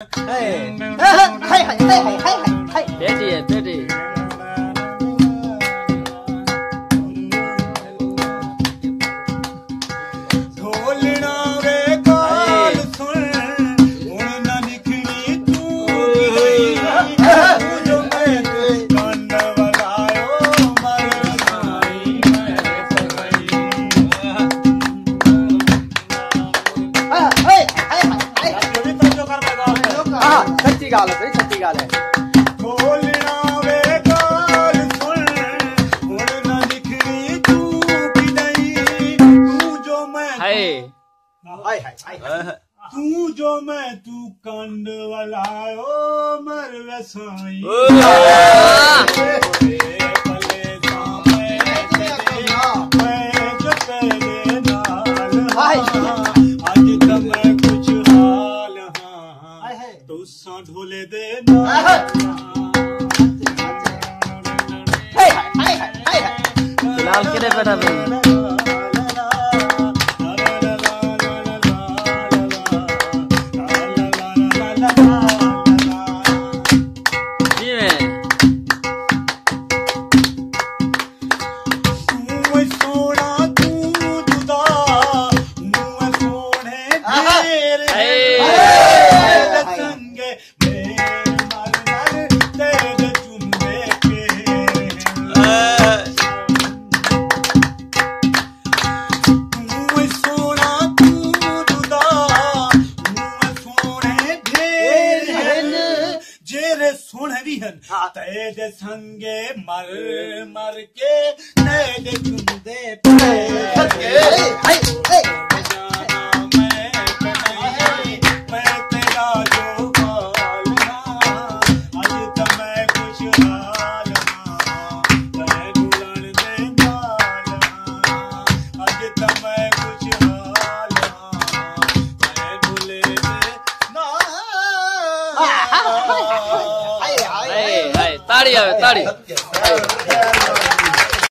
बैठिए बैठिए। सच्ची गाल है भाई, सच्ची गाल है। तू जो मैं तू कंड वालायो मर वसाई ढोले दे लाल किरे बेटा तेरे संगे मर मर के तेरे चुंदे पे जाना मैं तेरा जो बालना आज तो मैं खुशहाल मैं दुल्हन दे आज तो मैं खुशहाल मैं दूल्हे दे ताड़ी आवे ताड़ी।